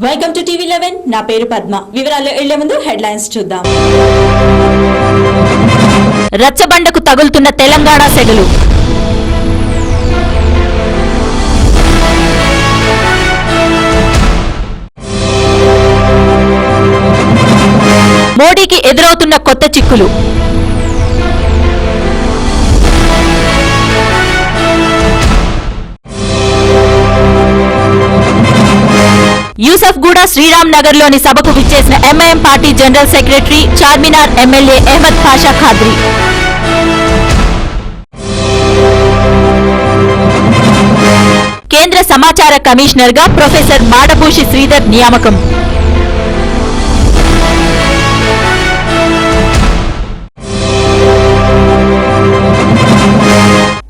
Welcome to టీవీ11 నా పేరు పద్మ. వివరాల్లో వెళ్లే ముందు హెడ్లైన్స్ చూద్దాం. రచ్చబండకు తగులుతున్న తెలంగాణ సెగలు. మోడీకి ఎదురవుతున్న కొత్త చిక్కులు. యూసఫ్గూడ శ్రీరామ్ నగర్ లోని సభకు విచ్చేసిన MIM party general secretary Charminar MLA Ahmed Pasha Quadri. కేంద్ర సమాచార కమిషనర్ గా ప్రొఫెసర్ మాడభూషి శ్రీధర్ నియామకం.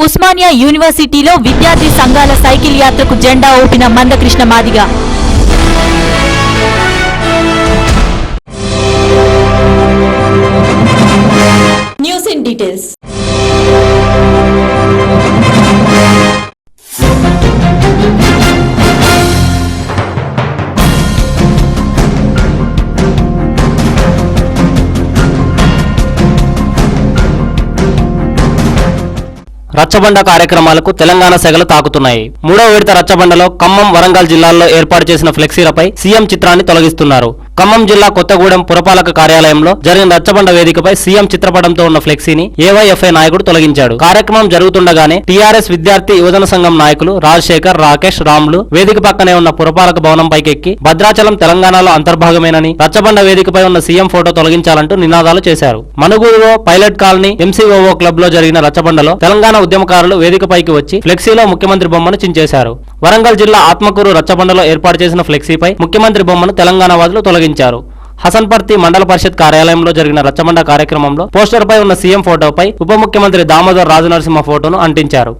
ఉస్మానియా యూనివర్సిటీలో విద్యార్థి సంఘాల సైకిల్ యాత్రకు జెండా ఊపిన Manda Krishna Madiga. News in details. Rachabanda కార్యక్రమాలకు తెలంగాణ సెగలు తాకుతున్నాయి. మూడవ విడత రచ్చబండలో ఖమ్మం, వరంగల్ జిల్లాల్లో ఏర్పాటు చేసిన ఫ్లెక్సీలపై సీఎం చిత్రాన్ని తొలగిస్తున్నారు. ఖమ్మం జిల్లా కొత్తగూడెం పురపాలక కార్యాలయంలో జరిగిన రచ్చబండ వేదికపై సీఎం చిత్రపటంతో ఉన్న ఫ్లెక్సీని ఏవైఎఫ్ఐ నాయకుడు తొలగించాడు. కార్యక్రమం జరుగుతుండగానే టీఆర్ఎస్ విద్యార్థి యువజన సంఘం నాయకులు రాజశేఖర్, రాకేష్, రాములు వేదిక పక్కనే ఉన్న పురపాలక భవనం పైకెక్కి భద్రాచలం తెలంగాణలో అంతర్భాగమేనని, రచ్చబండ వేదికపై ఉన్న సీఎం ఫోటో తొలగించాలంటూ నినాదాలు చేశారు. మనుగూరులో పైలట్ కాలనీ ఎంసీఓఓ క్లబ్ లో జరిగిన రచ్చబండలో తెలంగాణ ఉద్యమకారులు వేదికపైకి వచ్చి ఫ్లెక్సీలో ముఖ్యమంత్రి బొమ్మను చించేశారు. వరంగల్ జిల్లా ఆత్మకూరు రచ్చబండలో ఏర్పాటు చేసిన ఫ్లెక్సీపై ముఖ్యమంత్రి బొమ్మను తెలంగాణ వాదులు తొలగించారు. హసన్పర్తి మండల పరిషత్ కార్యాలయంలో జరిగిన రచ్చబండ కార్యక్రమంలో పోస్టర్ పై ఉన్న సీఎం ఫోటోపై ఉప ముఖ్యమంత్రి దామోదర్ రాజనరసింహ ఫోటోను అంటించారు.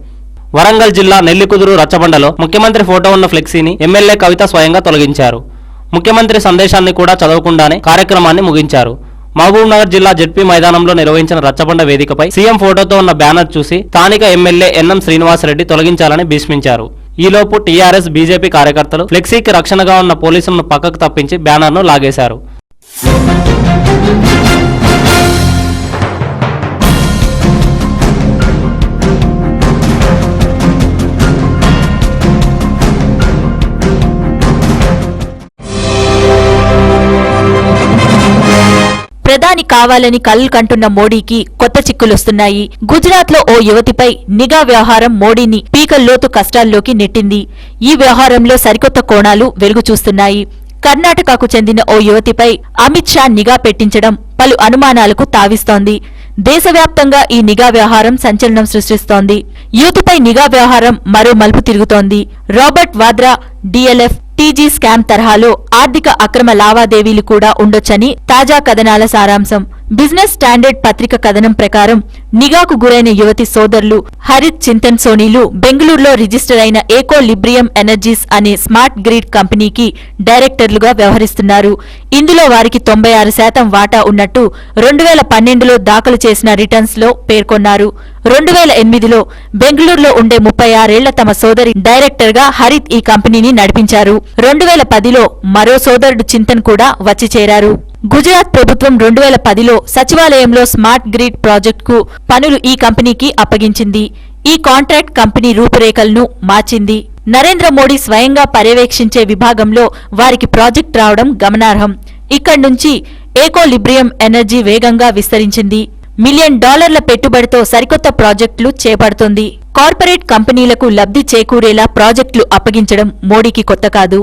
వరంగల్ జిల్లా నెల్లికుదురు రచ్చబండలో ముఖ్యమంత్రి ఫోటో ఉన్న ఫ్లెక్సీని ఎమ్మెల్యే కవిత స్వయంగా తొలగించారు. ముఖ్యమంత్రి సందేశాన్ని కూడా చదవకుండానే కార్యక్రమాన్ని ముగించారు. మహబూబ్నగర్ జిల్లా జెడ్పీ మైదానంలో నిర్వహించిన రచ్చబండ వేదికపై సీఎం ఫోటోతో ఉన్న బ్యానర్ చూసి స్థానిక ఎమ్మెల్యే ఎన్ఎం శ్రీనివాసరెడ్డి తొలగించాలని భీష్మించారు. ఈలోపు టీఆర్ఎస్, బీజేపీ కార్యకర్తలు ఫ్లెక్సీకి రక్షణగా ఉన్న పోలీసులను పక్కకు తప్పించి బ్యానర్ను లాగేశారు. ప్రధాని కావాలని కలలు కంటున్న మోడీకి కొత్త చిక్కులొస్తున్నాయి. గుజరాత్ లో ఓ యువతిపై నిఘా వ్యవహారం మోడీని పీకల్లోతు కష్టాల్లోకి నెట్టింది. ఈ వ్యవహారంలో సరికొత్త కోణాలు వెలుగు చూస్తున్నాయి. కర్ణాటకకు చెందిన ఓ యువతిపై అమిత్ షా నిఘా పెట్టించడం పలు అనుమానాలకు తావిస్తోంది. దేశవ్యాప్తంగా ఈ నిఘా వ్యవహారం సంచలనం సృష్టిస్తోంది. యువతిపై నిఘా వ్యవహారం మరో మలుపు తిరుగుతోంది. Robert Vadra DLF TG scam తరహాలో ఆర్థిక అక్రమ లావాదేవీలు కూడా ఉండొచ్చని తాజా కథనాల సారాంశం. బిజినెస్ స్టాండర్డ్ పత్రిక కథనం ప్రకారం నిఘాకు గురైన యువతి సోదరులు హరిత్, చింతన్ సోనీలు బెంగళూరులో రిజిస్టర్ అయిన ఏకో లిబ్రియం ఎనర్జీస్ అనే స్మార్ట్ గ్రిడ్ కంపెనీకి డైరెక్టర్లుగా వ్యవహరిస్తున్నారు. ఇందులో వారికి 96% వాటా ఉన్నట్టు 2012లో దాఖలు చేసిన రిటర్న్స్ లో పేర్కొన్నారు. 2008లో బెంగళూరులో ఉండే 36 ఏళ్ల తమ సోదరి డైరెక్టర్ గా హరిత్ ఈ కంపెనీని నడిపించారు. 2010లో మరో సోదరుడు చింతన్ కూడా వచ్చి చేరారు. గుజరాత్ ప్రభుత్వం 2010లో సచివాలయంలో స్మార్ట్ గ్రిడ్ ప్రాజెక్టుకు పనులు ఈ కంపెనీకి అప్పగించింది. ఈ కాంట్రాక్ట్ కంపెనీ రూపురేఖలను మార్చింది. నరేంద్ర మోడీ స్వయంగా పర్యవేక్షించే విభాగంలో వారికి ప్రాజెక్ట్ రావడం గమనార్హం. ఇక్కడి నుంచి ఏకో లిబ్రియం ఎనర్జీ వేగంగా విస్తరించింది. $1 మిలియన్ పెట్టుబడితో సరికొత్త ప్రాజెక్టులు చేపడుతోంది. కార్పొరేట్ కంపెనీలకు లబ్ధి చేకూరేలా ప్రాజెక్టులు అప్పగించడం మోడీకి కొత్త కాదు.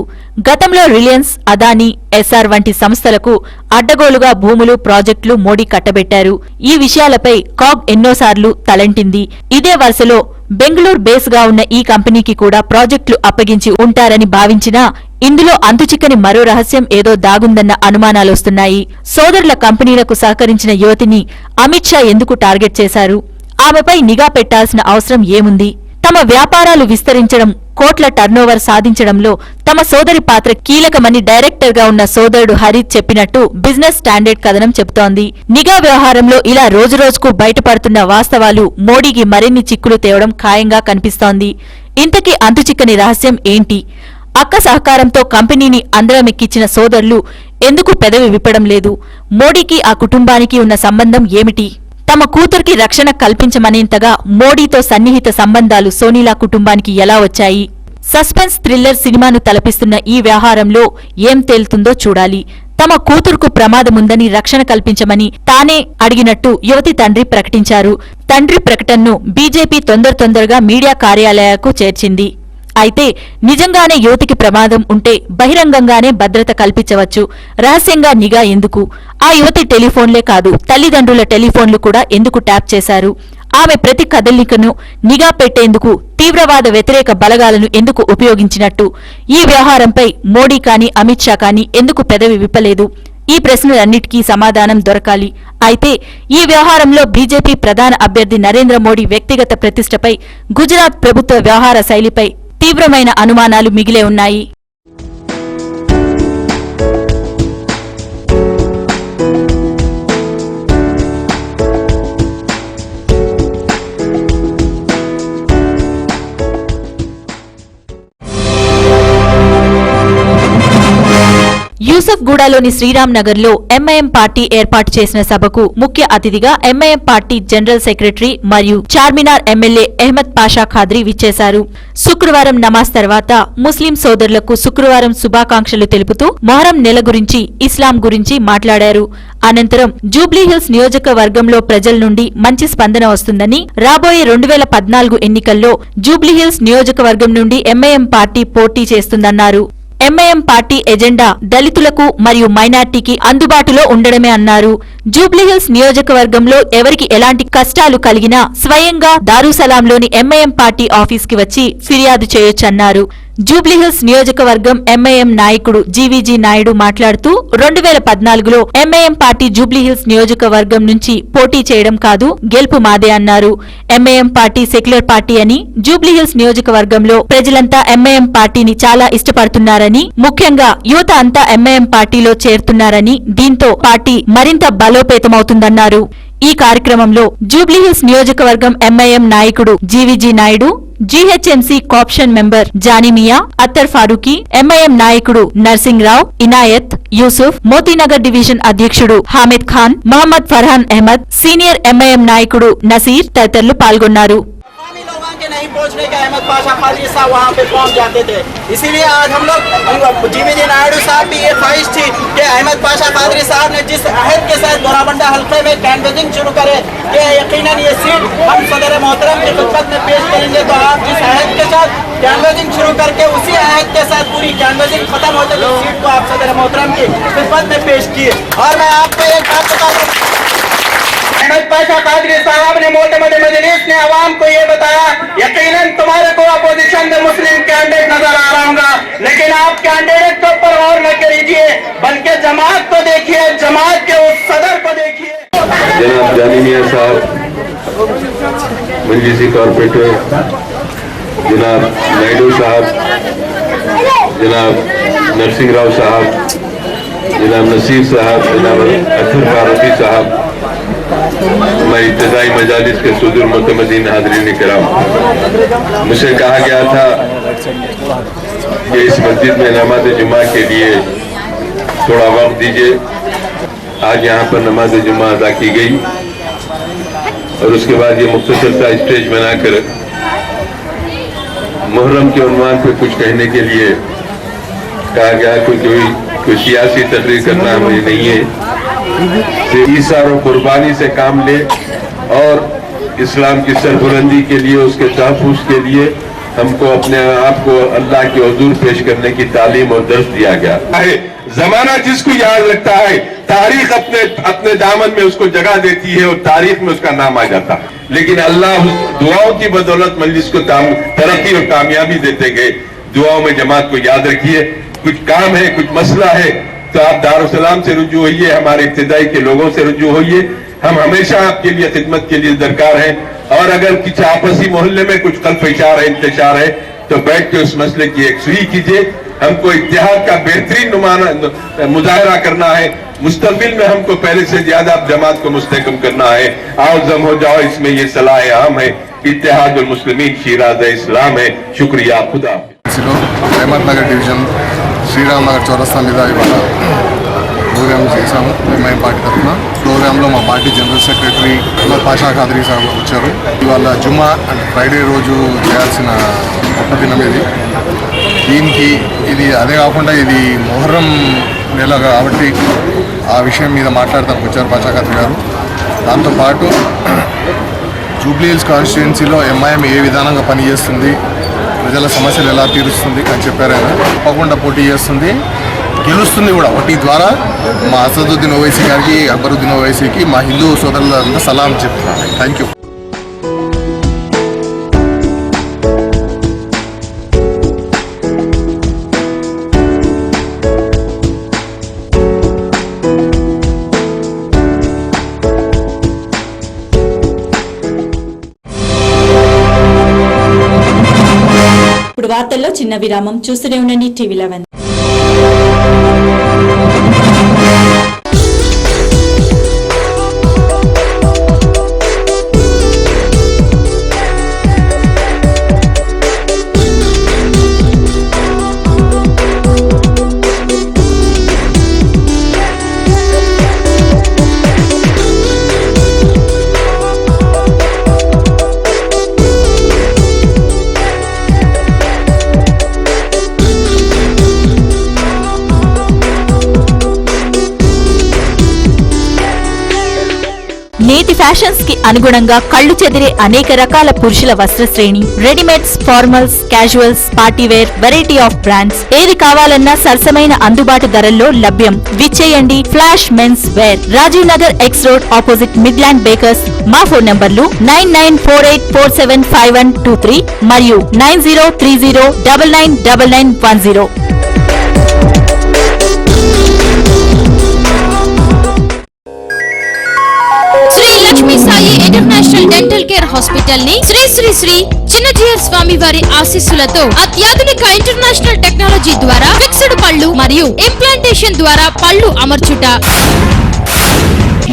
గతంలో రిలయన్స్, అదానీ, ఎస్ఆర్ వంటి సంస్థలకు అడ్డగోలుగా భూములు, ప్రాజెక్టులు మోడీ కట్టబెట్టారు. ఈ విషయాలపై కాగ్ ఎన్నోసార్లు తలంటింది. ఇదే వరుసలో బెంగళూరు బేస్ గా ఉన్న ఈ కంపెనీకి కూడా ప్రాజెక్టులు అప్పగించి ఉంటారని భావించినా ఇందులో అంతుచిక్కని మరో రహస్యం ఏదో దాగుందన్న అనుమానాలొస్తున్నాయి. సోదరుల కంపెనీలకు సహకరించిన యువతిని అమిత్ షా ఎందుకు టార్గెట్ చేశారు? ఆమెపై నిఘా పెట్టాల్సిన అవసరం ఏముంది? తమ వ్యాపారాలు విస్తరించడం, కోట్ల టర్నోవర్ సాధించడంలో తమ సోదరి పాత్ర కీలకమని డైరెక్టర్ గా ఉన్న సోదరుడు హరిత్ చెప్పినట్టు బిజినెస్ స్టాండర్డ్ కథనం చెబుతోంది. నిఘా వ్యవహారంలో ఇలా రోజురోజుకు బయటపడుతున్న వాస్తవాలు మోడీకి మరిన్ని చిక్కులు తేవడం ఖాయంగా కనిపిస్తోంది. ఇంతకీ అంతుచిక్కని రహస్యం ఏంటి? అక్క సహకారంతో కంపెనీని అందరమెక్కించిన సోదరులు ఎందుకు పెదవి విప్పడం లేదు? మోడీకి ఆ కుటుంబానికి ఉన్న సంబంధం ఏమిటి? తమ కూతురికి రక్షణ కల్పించమనేంతగా మోడీతో సన్నిహిత సంబంధాలు సోనీలా కుటుంబానికి ఎలా వచ్చాయి? సస్పెన్స్ థ్రిల్లర్ సినిమాను తలపిస్తున్న ఈ వ్యవహారంలో ఏం తేలుతుందో చూడాలి. తమ కూతురుకు ప్రమాదముందని రక్షణ కల్పించమని తానే అడిగినట్టు యువతి తండ్రి ప్రకటించారు. తండ్రి ప్రకటనను బీజేపీ తొందరగా మీడియా కార్యాలయాలకు చేర్చింది. అయితే నిజంగానే యువతికి ప్రమాదం ఉంటే బహిరంగంగానే భద్రత కల్పించవచ్చు. రహస్యంగా నిఘా ఎందుకు? ఆ యువతి టెలిఫోన్లే కాదు, తల్లిదండ్రుల టెలిఫోన్లు కూడా ఎందుకు ట్యాప్ చేశారు? ఆమె ప్రతి కదలికను నిఘా పెట్టేందుకు తీవ్రవాద వ్యతిరేక బలగాలను ఎందుకు ఉపయోగించినట్టు? ఈ వ్యవహారంపై మోడీ కానీ అమిత్ షా కానీ ఎందుకు పెదవి విప్పలేదు? ఈ ప్రశ్నలన్నిటికీ సమాధానం దొరకాలి. అయితే ఈ వ్యవహారంలో బీజేపీ ప్రధాన అభ్యర్థి నరేంద్ర మోడీ వ్యక్తిగత ప్రతిష్టపై, గుజరాత్ ప్రభుత్వ వ్యవహార శైలిపై తీవ్రమైన అనుమానాలు మిగిలే ఉన్నాయి. యూసఫ్ గూడలోని శ్రీరామ్ నగర్ లో ఎంఐఎం పార్టీ ఏర్పాటు చేసిన సభకు ముఖ్య అతిథిగా ఎంఐఎం పార్టీ జనరల్ సెక్రటరీ మరియు చార్మినార్ ఎమ్మెల్యే అహ్మద్ పాషా ఖాద్రీ విచ్చేశారు. శుక్రవారం నమాజ్ తర్వాత ముస్లిం సోదరులకు శుక్రవారం శుభాకాంక్షలు తెలుపుతూ మొహరం నెల గురించి, ఇస్లాం గురించి మాట్లాడారు. అనంతరం జూబ్లీహిల్స్ నియోజకవర్గంలో ప్రజల నుండి మంచి స్పందన వస్తుందని, రాబోయే 2014 ఎన్నికల్లో జూబ్లీహిల్స్ నియోజకవర్గం నుండి ఎంఐఎం పార్టీ పోటీ చేస్తుందన్నారు. ఎంఐఎం పార్టీ ఎజెండా దళితులకు మరియు మైనార్టీకి అందుబాటులో ఉండడమే అన్నారు. జూబ్లీహిల్స్ నియోజకవర్గంలో ఎవరికి ఎలాంటి కష్టాలు కలిగినా స్వయంగా దారుసలాంలోని ఎంఐఎం పార్టీ ఆఫీస్కి వచ్చి ఫిర్యాదు చేయొచ్చన్నారు. జూబ్లీహిల్స్ నియోజకవర్గం ఎంఐఎం నాయకుడు జీవీజీ నాయుడు మాట్లాడుతూ 2014లో ఎంఐఎం పార్టీ జూబ్లీహిల్స్ నియోజకవర్గం నుంచి పోటీ చేయడం కాదు, గెలుపు మాదే అన్నారు. ఎంఐఎం పార్టీ సెక్యులర్ పార్టీ అని, జూబ్లీహిల్స్ నియోజకవర్గంలో ప్రజలంతా ఎంఐఎం పార్టీని చాలా ఇష్టపడుతున్నారని, ముఖ్యంగా యువత అంతా ఎంఐఎం పార్టీలో చేరుతున్నారని, దీంతో పార్టీ మరింత బలోపేతమవుతుందన్నారు. ఈ కార్యక్రమంలో జూబ్లీహిల్స్ నియోజకవర్గం ఎంఐఎం నాయకుడు GVG Naidu, GHMC cooption member Janimiya, Attar Farooqui, MIM నాయకుడు నర్సింగ్ రావు, ఇనాయత్, యూసుఫ్, మోతీనగర్ డివిజన్ అధ్యక్షుడు హామిద్ ఖాన్, మహమ్మద్ ఫర్హాన్ అహ్మద్, సీనియర్ ఎంఐఎం నాయకుడు నసీర్ తదితరులు పాల్గొన్నారు. नहीं पहुंचने के अहमद पाशा खादरी साहब वहाँ पे पहुंच जाते थे, इसीलिए आज हम लोग जीवीजी नायडू साहब की ये ख्वाहिश थी कि अहमद पाशा खादरी साहब ने जिस अहद के साथ गोराबंडा हल्के में कैनवेजिंग शुरू करे कि यकीनन ये सीट हम सदर मोहतरम की खिदमत में पेश करेंगे, तो आप जिस अहद के साथ कैनवेजिंग शुरू करके उसी अहद के साथ पूरी कैनवेजिंग खत्म होते हुए सीट को आप सदर मोहतरम की खिदमत में पेश किए। और मैं आपको एक बात बता दूं, अहमद पाशा कादरी साहब ने मोतमद मजलिस ने अवाम को ये बताया, यकीनन तुम्हारे को अपोजिशन में मुस्लिम कैंडिडेट नजर आ रहा होगा, लेकिन आप कैंडिडेट के ऊपर गौर न करिए, बल्कि जमात को देखिए, जमात के उस सदर को देखिए। जनाब जानिमिया साहब, मजलिसी कॉर्पोरेटर जनाब नायडू साहब, जनाब नरसिंह राव साहब, जनाब नसीर साहब, जनाब अतर फारूकी साहब, हमारी इब्तिदाई मजालिस के सुदूर मुतमदीन हाज़रीन किराम, मुझसे कहा गया था कि इस मस्जिद में नमाज जुमा के लिए थोड़ा वक्त दीजिए। आज यहाँ पर नमाज जुमा अदा की गई और उसके बाद ये मुख्तसर सा स्टेज बनाकर मुहर्रम के उन्वान पे कुछ कहने के लिए कहा गया, कोई सियासी तकरीर करना हमें नहीं है, ईसार और कुर्बानी से काम ले और इस्लाम की सरबुलंदी के लिए, उसके तहफ़्फ़ुज़ के लिए हमको अपने आप को अल्लाह के हुज़ूर पेश करने की तालीम और दर्स दिया गया है। जमाना जिसको याद रखता है, तारीख अपने दामन में उसको जगह देती है और तारीख में उसका नाम आ जाता है, लेकिन अल्लाह दुआओं की बदौलत मजलिस को तरक्की और कामयाबी देते गए। दुआओं में जमात को याद रखिए, कुछ काम है, कुछ मसला है तो आप दारुसलाम से रुजू होइए, हमारे इब्तिदाई के लोगों से रुजू होइए, हम हमेशा आपके लिए खिदमत के लिए दरकार हैं। और अगर कुछ आपसी मोहल्ले में कुछ कल्प इशार है, इंतशार है, तो बैठ के उस मसले की एक सुई कीजिए। हमको इत्तेहाद का बेहतरीन मुजाहरा करना है। मुस्तकबिल में हमको पहले से ज्यादा जमात को मुस्तहकम करना है। आओ जम हो जाओ, इसमें ये सलाह आम है। इत्तेहादुल मुस्लिमीन शिराज़ इस्लाम है। शुक्रिया, खुदा। अहमद नगर डिवीजन శ్రీరామ్ నగర్ చౌరస్తా మీద ఇవాళ ప్రోగ్రామ్ చేశాము ఎంఐఎం పార్టీ తరఫున. ప్రోగ్రాంలో మా party general secretary Ahmed Pasha Khadri Sahab వచ్చారు. ఇవాళ జుమ్మా అండ్ ఫ్రైడే రోజు చేయాల్సిన గొప్ప దినం ఇది. దీనికి ఇది అదే కాకుండా ఇది మొహర్రం నెల కాబట్టి ఆ విషయం మీద మాట్లాడతానికి వచ్చారు పాషా ఖాద్రీ గారు. దాంతోపాటు జూబ్లీ హిల్స్ కాన్స్టిట్యుయెన్సీలో ఎంఐఎం ఏ విధానంగా పనిచేస్తుంది, ప్రజల సమస్యలు ఎలా తీరుస్తుంది అని చెప్పారు. ఆయన తప్పకుండా పోటీ చేస్తుంది, గెలుస్తుంది కూడా. ఒకటి ద్వారా మా అసదుద్దీన్ ఓవైసీ గారికి, అక్బరుద్దీన్ ఓవైసీకి, మా హిందూ సోదరులంతా సలాం చెప్తున్నాను. Thank you. ఇప్పుడు వార్తల్లో చిన్న విరామం. చూస్తూనే ఉండండి టీవీ 11. నేటి ఫ్యాషన్స్ కి అనుగుణంగా కళ్లు చెదిరే అనేక రకాల పురుషుల వస్త్ర శ్రేణి, readymades, formals, casuals, partywear, variety of brands, ఏది కావాలన్నా సరసమైన అందుబాటు ధరల్లో లభ్యం. విచ్చేయండి Flash Men's Wear, Rajiv Nagar X road opposite Midland Bakers. మా ఫోన్ నంబర్లు 9948475123 మరియు 9030999910. Sri Lakshmi Sai international dental care Hospital ని శ్రీ శ్రీ శ్రీ చిన్నజీయర్ స్వామి వారి ఆశీస్సులతో అత్యాధునిక ఇంటర్నేషనల్ టెక్నాలజీ ద్వారా ఫిక్స్డ్ పళ్ళు మరియు ఇంప్లాంటేషన్ ద్వారా పళ్ళు అమర్చుట.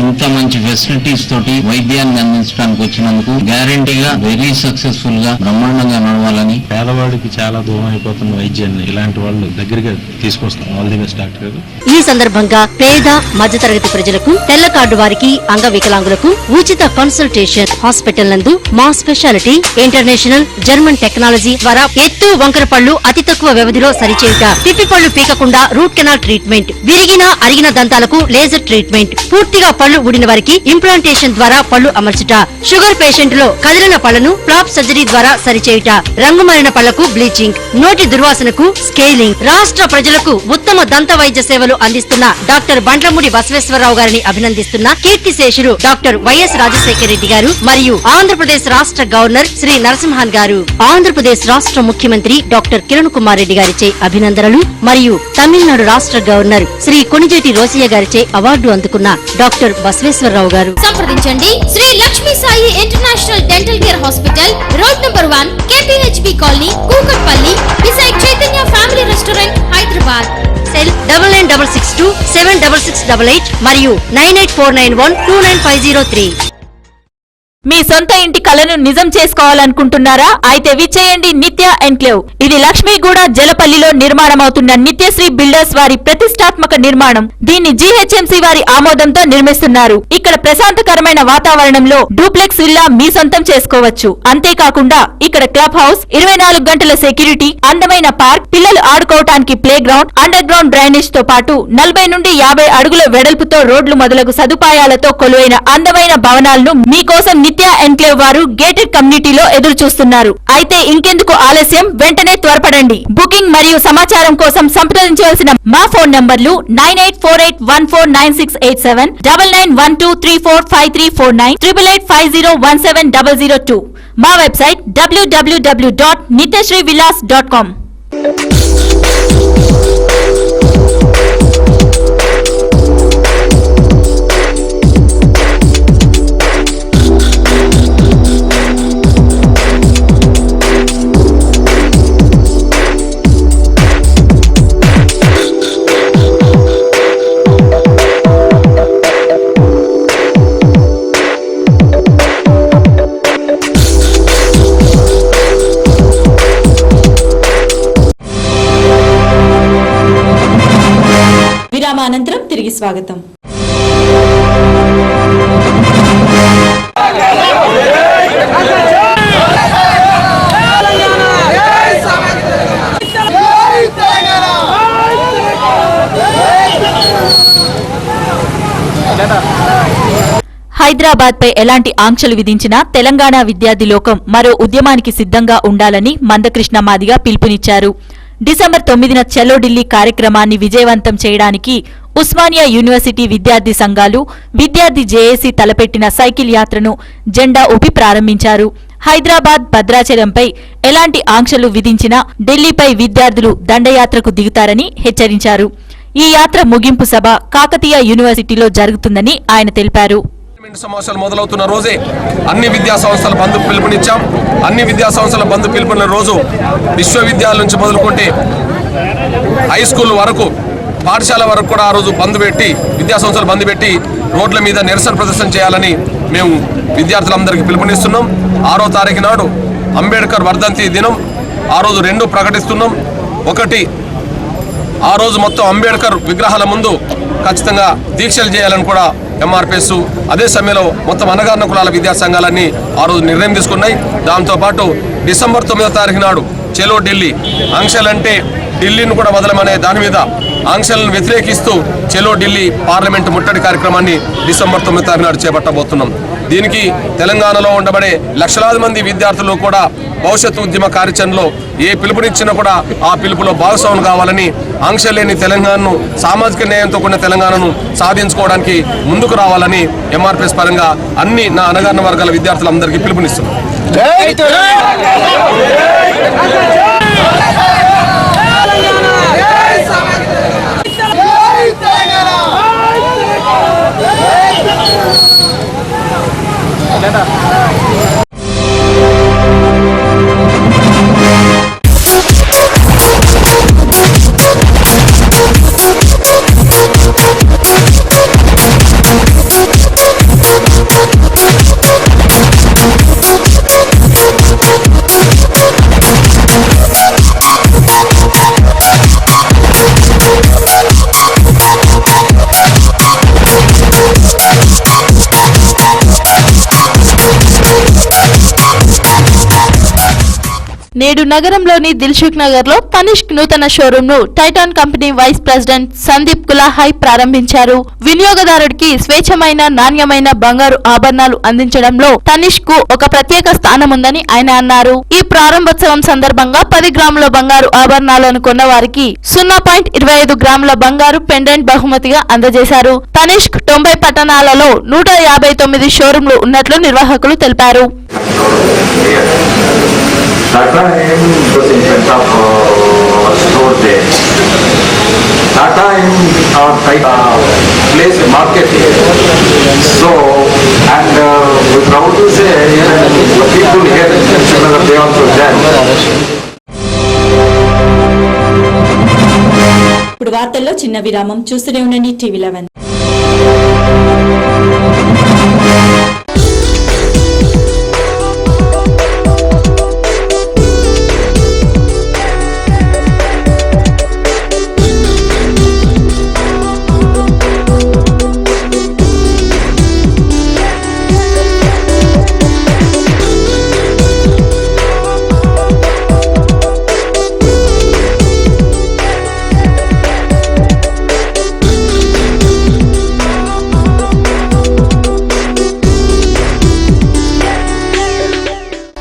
ఇంత మంచి ఫెసిలిటీస్ తోటి వైద్యాన్ని అందించడానికి వచ్చినందుకు గ్యారంటీగా వెరీ సక్సెస్ఫుల్ గా బ్రహ్మాండంగా నడవాలని. పేదవాడికి చాలా దూరం అయిపోతున్న వైద్యాన్ని ఇలాంటి వాళ్ళు దగ్గరగా తీసుకొస్తాం. ఆల్ ది బెస్ట్ డాక్టర్ గారు. ఈ సందర్భంగా పేద మధ్యతరగతి ప్రజలకు, తెల్ల కార్డు వారికి, అంగ వికలాంగులకు ఉచిత కన్సల్టేషన్. హాస్పిటల్ నందు మా స్పెషాలిటీ ఇంటర్నేషనల్ జర్మన్ టెక్నాలజీ ద్వారా ఎత్తు వంకర పళ్ళు అతి తక్కువ వ్యవధిలో సరిచేయుట, పిప్పి పళ్ళు పీకకుండా రూట్ కెనాల్ ట్రీట్మెంట్, విరిగిన అరిగిన దంతాలకు లేజర్ ట్రీట్మెంట్, పూర్తిగా పళ్ళు ఊడిన వారికి ఇంప్లాంటేషన్ ద్వారా పళ్ళు అమర్చుట, షుగర్ పేషెంట్ లో కదిలిన పళ్లను ఫ్లాప్ సర్జరీ ద్వారా సరిచేయుట, రంగు మారిన పళ్లకు బ్లీచింగ్, నోటి దుర్వాసనకు స్కేలింగ్. రాష్ట్ర ప్రజలకు ఉత్తమ దంత వైద్య సేవలు అందిస్తున్న డాక్టర్ బండ్లమూడి బసవేశ్వరరావు గారిని అభినందిస్తున్న కీర్తిశేషులు డాక్టర్ వైఎస్ రాజశేఖర రెడ్డి గారు మరియు ఆంధ్రప్రదేశ్ రాష్ట్ర గవర్నర్ శ్రీ నరసింహన్ గారు, ఆంధ్రప్రదేశ్ రాష్ట్ర ముఖ్యమంత్రి డాక్టర్ కిరణ్ కుమార్ రెడ్డి గారిచే అభినందనలు మరియు తమిళనాడు రాష్ట్ర గవర్నర్ శ్రీ కొణిజేటి రోసయ్య గారిచే అవార్డు అందుకున్న డాక్టర్ బసవేశ్వరరావు గారు. సంప్రదించండి Shri Lakshmi Sai international dental care hospital, road number 1, KPHB colony, Kukatpally, beside Chaitanya family restaurant, Hyderabad. Cell 9966276688 మరియు 9849129503. మీ సొంత ఇంటి కలను నిజం చేసుకోవాలనుకుంటున్నారా? అయితే విచ్చేయండి నిత్య ఎన్క్లేవ్. ఇది లక్ష్మీగూడ జలపల్లిలో నిర్మాణమవుతున్న నిత్యశ్రీ బిల్డర్స్ వారి ప్రతిష్టాత్మక నిర్మాణం. దీన్ని జీహెచ్ఎంసీ వారి ఆమోదంతో నిర్మిస్తున్నారు. ఇక్కడ ప్రశాంతకరమైన వాతావరణంలో డూప్లెక్స్ విల్లా మీ సొంతం చేసుకోవచ్చు. అంతేకాకుండా ఇక్కడ క్లబ్ హౌస్, 24 గంటల సెక్యూరిటీ, అందమైన పార్క్, పిల్లలు ఆడుకోవటానికి playground, underground drainage తో పాటు 40 నుండి 50 అడుగుల వెడల్పుతో రోడ్లు మొదలగు సదుపాయాలతో కొలువైన అందమైన భవనాలను మీకోసం నిత్య ఎన్క్లేవ్ వారు గేటెడ్ కమ్యూనిటీలో ఎదురు చూస్తున్నారు. అయితే ఇంకెందుకు ఆలస్యం, వెంటనే త్వరపడండి. బుకింగ్ మరియు సమాచారం కోసం సంప్రదించవలసిన మా ఫోన్ నంబర్లు 9848149687, 9912345349, 8850170002. మా వెబ్సైట్ www.nityasrivillas.com. విరామానంతరం తిరిగి స్వాగతం. హైదరాబాద్ పై ఎలాంటి ఆంక్షలు విధించినా తెలంగాణ విద్యార్థి లోకం మరో ఉద్యమానికి సిద్ధంగా ఉండాలని మందకృష్ణ మాదిగ పిలుపునిచ్చారు. డిసెంబర్ 9న చలో ఢిల్లీ కార్యక్రమాన్ని విజయవంతం చేయడానికి ఉస్మానియా యూనివర్సిటీ విద్యార్థి సంఘాలు, విద్యార్థి జేఏసీ తలపెట్టిన సైకిల్ యాత్రను జెండా ఊపి ప్రారంభించారు. హైదరాబాద్, భద్రాచలంపై ఎలాంటి ఆంక్షలు విధించినా ఢిల్లీపై విద్యార్థులు దండయాత్రకు దిగుతారని హెచ్చరించారు. ఈ యాత్ర ముగింపు సభ కాకతీయ యూనివర్సిటీలో జరుగుతుందని ఆయన తెలిపారు. సమావేశాలు మొదలవుతున్న రోజే అన్ని విద్యా సంస్థల బంద్ పిలుపునిచ్చాం. అన్ని విద్యా సంస్థల బంద్ పిలుపున్న రోజు విశ్వవిద్యాలయం నుంచి మొదలుకుంటే హై స్కూల్ వరకు, పాఠశాల వరకు కూడా ఆ రోజు బంద్ పెట్టి, విద్యా సంస్థలు బంద్ పెట్టి రోడ్ల మీద నిరసన ప్రదర్శన చేయాలని మేము విద్యార్థులందరికీ పిలుపునిస్తున్నాం. 6వ తారీఖు నాడు అంబేద్కర్ వర్ధంతి దినం. ఆ రోజు 2 ప్రకటిస్తున్నాం. ఒకటి, ఆ రోజు మొత్తం అంబేద్కర్ విగ్రహాల ముందు ఖచ్చితంగా దీక్షలు చేయాలని కూడా ఎంఆర్పిఎస్, అదే సమయంలో మొత్తం అణగారిన కులాల విద్యా సంఘాలన్నీ ఆ రోజు నిర్ణయం తీసుకున్నాయి. దాంతోపాటు డిసెంబర్ 9వ తారీఖు నాడు చలో ఢిల్లీ, ఆంక్షలంటే ఢిల్లీని కూడా వదలమనే దాని మీద ఆంక్షలను వ్యతిరేకిస్తూ చలో ఢిల్లీ పార్లమెంటు ముట్టడి కార్యక్రమాన్ని డిసెంబర్ 9వ తారీఖు నాడు చేపట్టబోతున్నాం. దీనికి తెలంగాణలో ఉండబడే లక్షలాది మంది విద్యార్థులు కూడా భవిష్యత్తు ఉద్యమ కార్యాచరణలో ఏ పిలుపునిచ్చినా కూడా ఆ పిలుపులో భాగస్వాములు కావాలని, ఆంక్షలు లేని తెలంగాణను, సామాజిక న్యాయంతో కూడిన తెలంగాణను సాధించుకోవడానికి ముందుకు రావాలని ఎంఆర్పిఎస్ పరంగా అన్ని నా అణగారిన వర్గాల విద్యార్థులందరికీ పిలుపునిస్తున్నాం. నేడు నగరంలోని దిల్సుఖ్ నగర్ లో తనిష్క్ నూతన షోరూమ్ ను Titan company vice president Sandeep Kulhalli ప్రారంభించారు. వినియోగదారుడికి స్వేచ్ఛమైన, నాణ్యమైన బంగారు ఆభరణాలు అందించడంలో తనిష్క్ కు ఒక ప్రత్యేక స్థానం ఉందని ఆయన అన్నారు. ఈ ప్రారంభోత్సవం సందర్భంగా 10 గ్రాముల బంగారు ఆభరణాలను కొన్న వారికి 0.25 గ్రాముల బంగారు పెండెంట్ బహుమతిగా అందజేశారు. తనిష్క్ 90 పట్టణాలలో 159 షోరూంలు ఉన్నట్లు నిర్వాహకులు తెలిపారు. Tata M was in front of store there. Tata M place market here. So, and we proud to say the people here in Srinagar, they also there. ఇప్పుడు వార్తల్లో చిన్న విరామం. చూస్తూనే ఉండండి TV11.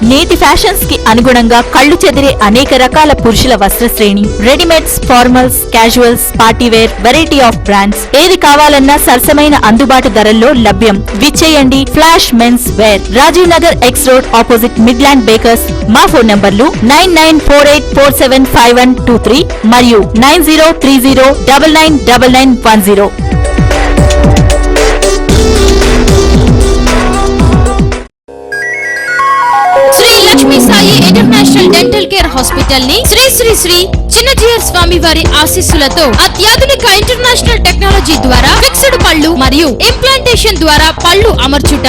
నేటి ఫ్యాషన్స్ కి అనుగుణంగా కళ్లు చెదిరే అనేక రకాల పురుషుల వస్త్ర శ్రేణి, readymades, formals, casuals, partywear, variety of brands, ఏది కావాలన్నా సరసమైన అందుబాటు ధరల్లో లభ్యం. విచ్చేయండి Flash Men's Wear, Rajiv Nagar X road opposite Midland Bakers. మా ఫోన్ నంబర్లు 9948475123 మరియు 9030999910. Sri Lakshmi Sai international dental care Hospital ని శ్రీ శ్రీ శ్రీ చిన్నజీయర్ స్వామి వారి ఆశీస్సులతో అత్యాధునిక ఇంటర్నేషనల్ టెక్నాలజీ ద్వారా ఫిక్స్డ్ పళ్ళు మరియు ఇంప్లాంటేషన్ ద్వారా పళ్ళు అమర్చుట.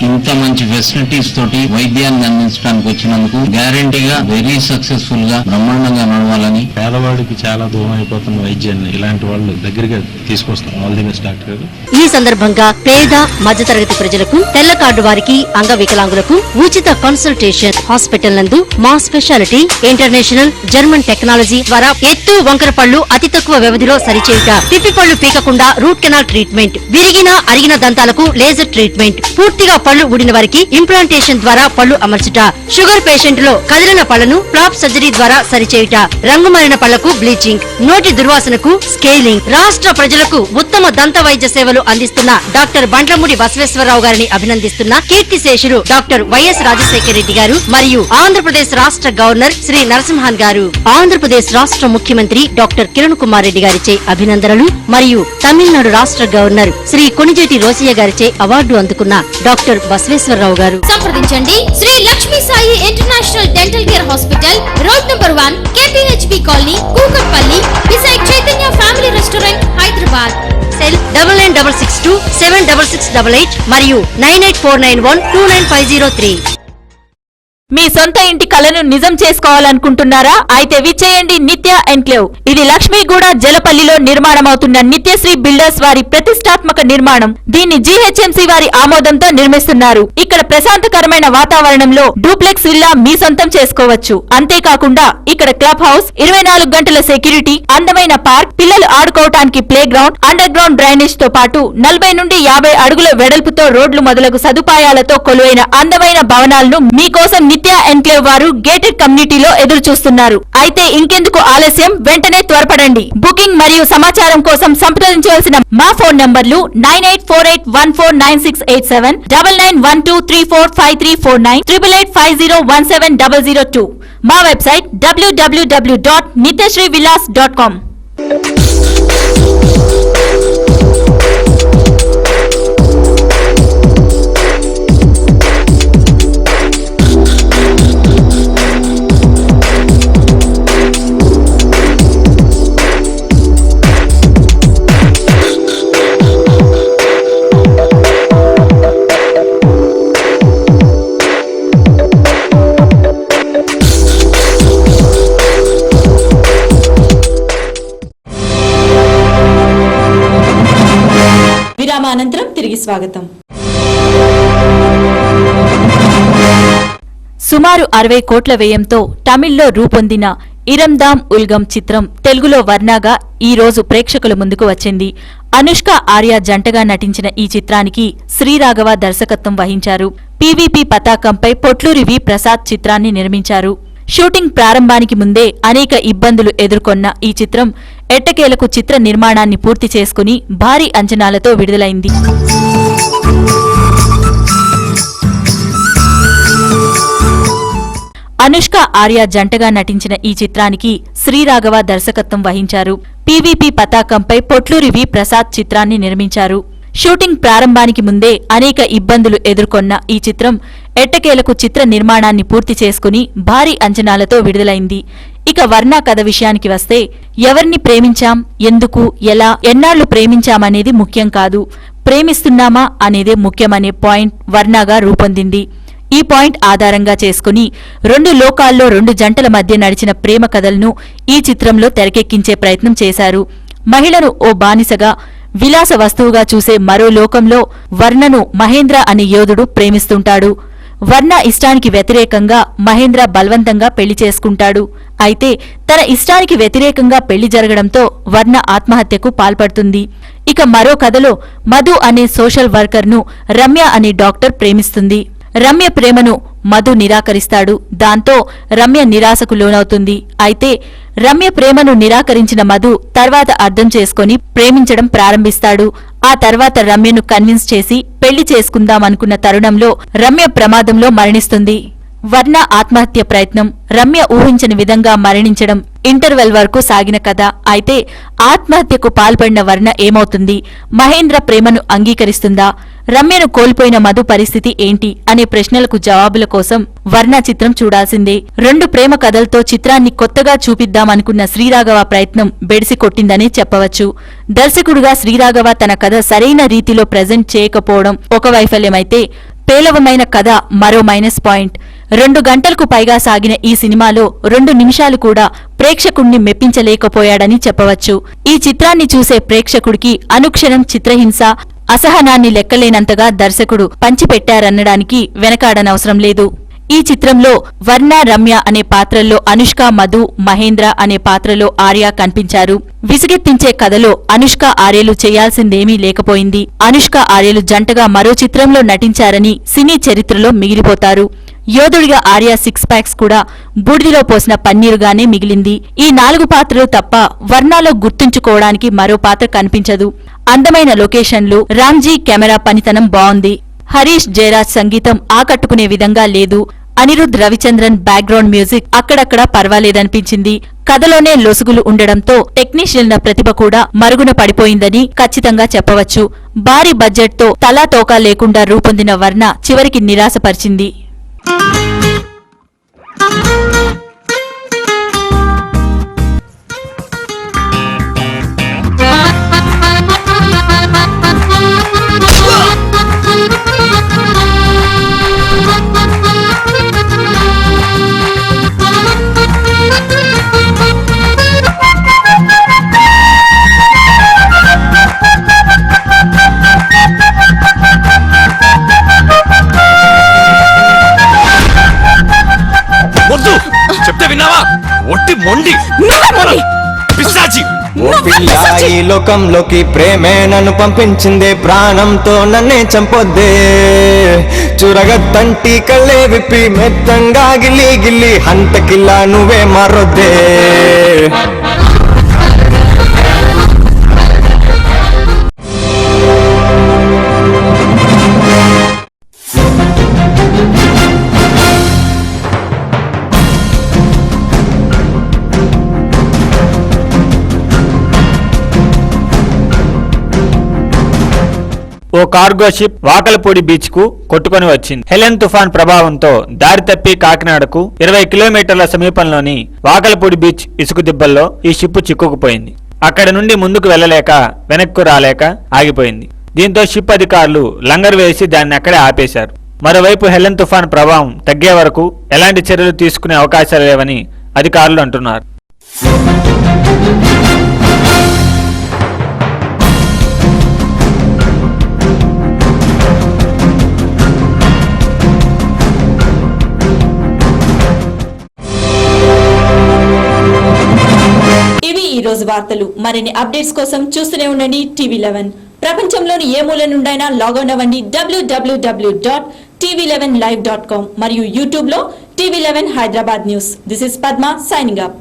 ఇంత మంచి ఫెసిలిటీస్ తోటి వైద్యాన్ని అందించడానికి వచ్చినందుకు గ్యారంటీగా వెరీ సక్సెస్ఫుల్ గా బ్రహ్మాండంగా నడవాలని, పేదవాడి పేదవాడికి చాలా దూరం అయిపోతున్న వైద్యాన్ని ఇలాంటి వాళ్ళు దగ్గరగా తీసుకొస్తాం. ఆల్ ది బెస్ట్ డాక్టర్ గారు. ఈ సందర్భంగా పేద మధ్యతరగతి ప్రజలకు, తెల్ల కార్డు వారికి, అంగవికలాంగులకు ఉచిత కన్సల్టేషన్ హాస్పిటల్ నందు మా స్పెషాలిటీ ఇంటర్నేషనల్ జర్మన్ టెక్నాలజీ ద్వారా ఎత్తు వంకర పళ్ళు అతి తక్కువ వ్యవధిలో సరిచేయుట, పిప్పి పళ్ళు పీకకుండా రూట్ కెనాల్ ట్రీట్మెంట్, విరిగిన అరిగిన దంతాలకు లేజర్ ట్రీట్మెంట్, పూర్తిగా పళ్ళు ఊడిన వారికి ఇంప్లాంటేషన్ ద్వారా పళ్ళు అమర్చుట, షుగర్ పేషెంట్ లో కదిలిన పళ్లను ఫ్లాప్ సర్జరీ ద్వారా సరిచేయుట, రంగు మారిన పళ్లకు బ్లీచింగ్, నోటి దుర్వాసనకు స్కేలింగ్. రాష్ట్ర ప్రజలకు ఉత్తమ దంత వైద్య సేవలు అందిస్తున్న డాక్టర్ బండ్లమూడి బసవేశ్వరరావు గారిని అభినందిస్తున్న కీర్తిశేషులు డాక్టర్ వైఎస్ రాజశేఖర రెడ్డి గారు మరియు ఆంధ్రప్రదేశ్ రాష్ట్ర గవర్నర్ శ్రీ నరసింహన్ గారు, ఆంధ్రప్రదేశ్ రాష్ట్ర ముఖ్యమంత్రి డాక్టర్ కిరణ్ కుమార్ రెడ్డి గారిచే అభినందనలు మరియు తమిళనాడు రాష్ట్ర గవర్నర్ శ్రీ కొణిజేటి రోసయ్య గారిచే అవార్డు అందుకున్న డాక్టర్ బసవేశ్వరరావు గారు. సంప్రదించండి Shri Lakshmi Sai international dental care hospital, road number 1, KPHP colony, Kukatpally, beside Chaitanya family restaurant, Hyderabad. Cell 9966 76688 మరియు 9849129503. మీ సొంత ఇంటి కలను నిజం చేసుకోవాలనుకుంటున్నారా? అయితే విచ్చేయండి నిత్య ఎన్క్లేవ్. ఇది లక్ష్మీగూడ జలపల్లిలో నిర్మాణమవుతున్న నిత్యశ్రీ బిల్డర్స్ వారి ప్రతిష్టాత్మక నిర్మాణం. దీన్ని GHMC వారి ఆమోదంతో నిర్మిస్తున్నారు. ఇక్కడ ప్రశాంతకరమైన వాతావరణంలో డూప్లెక్స్ విల్లా మీ సొంతం చేసుకోవచ్చు. అంతేకాకుండా ఇక్కడ క్లబ్ హౌస్, 24 గంటల సెక్యూరిటీ, అందమైన పార్క్, పిల్లలు ఆడుకోవటానికి playground, underground drainage తో పాటు 40 నుండి 50 అడుగుల వెడల్పుతో రోడ్లు మొదలగు సదుపాయాలతో కొలువైన అందమైన భవనాలను మీకోసం నిత్య ఎన్క్లేవ్ వారు గేటెడ్ కమ్యూనిటీలో ఎదురు చూస్తున్నారు. అయితే ఇంకెందుకు ఆలస్యం, వెంటనే త్వరపడండి. బుకింగ్ మరియు సమాచారం కోసం సంప్రదించవలసిన మా ఫోన్ నంబర్లు 9848149687, 9912345349, 8850170002. మా వెబ్సైట్ www.nityasrivillas.com. విరామానంతరం తిరిగి స్వాగతం. సుమారు 60 కోట్ల వ్యయంతో తమిళ్లో రూపొందిన ఇరందాం ఉల్గం చిత్రం తెలుగులో వర్ణగా ఈ రోజు ప్రేక్షకుల ముందుకు వచ్చింది. అనుష్క ఆర్య జంటగా నటించిన ఈ చిత్రానికి శ్రీరాఘవ దర్శకత్వం వహించారు. PVP పతాకంపై పొట్లూరి వి ప్రసాద్ చిత్రాన్ని నిర్మించారు. షూటింగ్ ప్రారంభానికి ముందే అనేక ఇబ్బందులు ఎదుర్కొన్న ఈ చిత్రం ఎట్టకేలకు చిత్ర నిర్మాణాన్ని పూర్తి చేసుకుని భారీ అంచనాలతో విడుదలైంది. అనుష్క ఆర్య జంటగా నటించిన ఈ చిత్రానికి శ్రీరాఘవ దర్శకత్వం వహించారు. PVP పతాకంపై పొట్లూరి వి ప్రసాద్ చిత్రాన్ని నిర్మించారు. షూటింగ్ ప్రారంభానికి ముందే అనేక ఇబ్బందులు ఎదుర్కొన్న ఈ చిత్రం ఎట్టకేలకు చిత్ర నిర్మాణాన్ని పూర్తి చేసుకుని భారీ అంచనాలతో విడుదలైంది. ఇక వర్ణ కథ విషయానికి వస్తే, ఎవరిని ప్రేమించాం, ఎందుకు, ఎలా, ఎన్నాళ్లు ప్రేమించామనేది ముఖ్యం కాదు, ప్రేమిస్తున్నామా అనేదే ముఖ్యమనే పాయింట్ వర్ణగా రూపొందింది. ఈ పాయింట్ ఆధారంగా చేసుకుని 2 లోకాల్లో 2 జంటల మధ్య నడిచిన ప్రేమ కథలను ఈ చిత్రంలో తెరకెక్కించే ప్రయత్నం చేశారు. మహిళను ఓ బానిసగా, విలాస వస్తువుగా చూసే మరో లోకంలో వర్ణను మహేంద్ర అనే యోధుడు ప్రేమిస్తుంటాడు. వర్ణ ఇష్టానికి వ్యతిరేకంగా మహేంద్ర బలవంతంగా పెళ్లి చేసుకుంటాడు. అయితే తన ఇష్టానికి వ్యతిరేకంగా పెళ్లి జరగడంతో వర్ణ ఆత్మహత్యకు పాల్పడుతుంది. ఇక మరో కథలో మధు అనే సోషల్ వర్కర్ను రమ్య అనే డాక్టర్ ప్రేమిస్తుంది. రమ్య ప్రేమను మధు నిరాకరిస్తాడు. దాంతో రమ్య నిరాశకు లోనవుతుంది. అయితే రమ్య ప్రేమను నిరాకరించిన మధు తర్వాత అర్థం చేసుకుని ప్రేమించడం ప్రారంభిస్తాడు. ఆ తర్వాత రమ్యను కన్విన్స్ చేసి పెళ్లి చేసుకుందామనుకున్న తరుణంలో రమ్య ప్రమాదంలో మరణిస్తుంది. వర్ణ ఆత్మహత్య ప్రయత్నం, రమ్య ఊహించని విధంగా మరణించడం ఇంటర్వెల్ వరకు సాగిన కథ. అయితే ఆత్మహత్యకు పాల్పడిన వర్ణ ఏమవుతుంది? మహేంద్ర ప్రేమను అంగీకరిస్తుందా? రమ్యను కోల్పోయిన మధు పరిస్థితి ఏంటి అనే ప్రశ్నలకు జవాబుల కోసం వర్ణ చిత్రం చూడాల్సిందే. 2 ప్రేమ కథలతో చిత్రాన్ని కొత్తగా చూపిద్దామనుకున్న శ్రీరాఘవ ప్రయత్నం బెడిసి కొట్టిందనే చెప్పవచ్చు. దర్శకుడుగా శ్రీరాఘవ తన కథ సరైన రీతిలో ప్రెజెంట్ చేయకపోవడం ఒక వైఫల్యమైతే, పేలవమైన కథ మరో మైనస్ పాయింట్. 2 గంటలకు పైగా సాగిన ఈ సినిమాలో 2 నిమిషాలు కూడా ప్రేక్షకుణ్ణి మెప్పించలేకపోయాడని చెప్పవచ్చు. ఈ చిత్రాన్ని చూసే ప్రేక్షకుడికి అనుక్షణం చిత్రహింస, అసహనాన్ని లెక్కలేనంతగా దర్శకుడు పంచిపెట్టారనడానికి వెనకాడనవసరం లేదు. ఈ చిత్రంలో వర్ణ, రమ్య అనే పాత్రల్లో అనుష్క, మధు, మహేంద్ర అనే పాత్రలో ఆర్య కనిపించారు. విసుగెత్తించే కథలో అనుష్క, ఆర్యలు చేయాల్సిందేమీ లేకపోయింది. అనుష్క, ఆర్యలు జంటగా మరో చిత్రంలో నటించారని సినీ చరిత్రలో మిగిలిపోతారు. యోధుడిగా ఆర్య 6 ప్యాక్స్ కూడా బూడిదిలో పోసిన పన్నీరుగానే మిగిలింది. ఈ 4 పాత్రలు తప్ప వర్ణాలో గుర్తుంచుకోవడానికి మరో పాత్ర కనిపించదు. అందమైన లొకేషన్లు, రామ్జీ కెమెరా పనితనం బావుంది. హరీష్ జయరాజ్ సంగీతం ఆకట్టుకునే విధంగా లేదు. అనిరుద్ రవిచంద్రన్ బ్యాక్గ్రౌండ్ మ్యూజిక్ అక్కడక్కడా పర్వాలేదనిపించింది. కథలోనే లొసుగులు ఉండడంతో టెక్నీషియన్ల ప్రతిభ కూడా మరుగున పడిపోయిందని ఖచ్చితంగా చెప్పవచ్చు. భారీ బడ్జెట్తో తలా తోకా లేకుండా రూపొందిన వర్ణ చివరికి నిరాశపరిచింది. చెప్తే విన్నావా? ఒట్టి మొండి పిశాచి. ఓ పిల్ల, ఈ లోకంలోకి ప్రేమే నన్ను పంపించిందే, ప్రాణంతో నన్నే చంపొద్దే. చురగత్తంటి కళ్ళే విప్పి మెత్తంగా గిల్లి గిల్లి హంతకిల్లా నువ్వే మారొద్దే. ఓ కార్గో షిప్ వాకలపూడి బీచ్ కు కొట్టుకొని వచ్చింది. హెలెన్ తుఫాన్ ప్రభావంతో దారి తప్పి కాకినాడకు 20 కిలోమీటర్ల సమీపంలోని వాకలపూడి బీచ్ ఇసుక దిబ్బల్లో ఈ షిప్ చిక్కుకుపోయింది. అక్కడి నుండి ముందుకు వెళ్లలేక వెనక్కు రాలేక ఆగిపోయింది. దీంతో షిప్ అధికారులు లంగర్ వేసి దాన్ని అక్కడే ఆపేశారు. మరోవైపు హెలెన్ తుఫాన్ ప్రభావం తగ్గే వరకు ఎలాంటి చర్యలు తీసుకునే అవకాశాలు లేవని అధికారులు అంటున్నారు. ఇవి ఈ రోజు వార్తలు. మరిన్ని అప్డేట్స్ కోసం చూస్తూనే ఉండండి TV11. ప్రపంచంలోని ఏ మూల నుండైనా లాగౌన్ అవ్వండి www.tv11live.com మరియు యూట్యూబ్ లో TV11 Hyderabad news. This is Padma signing up.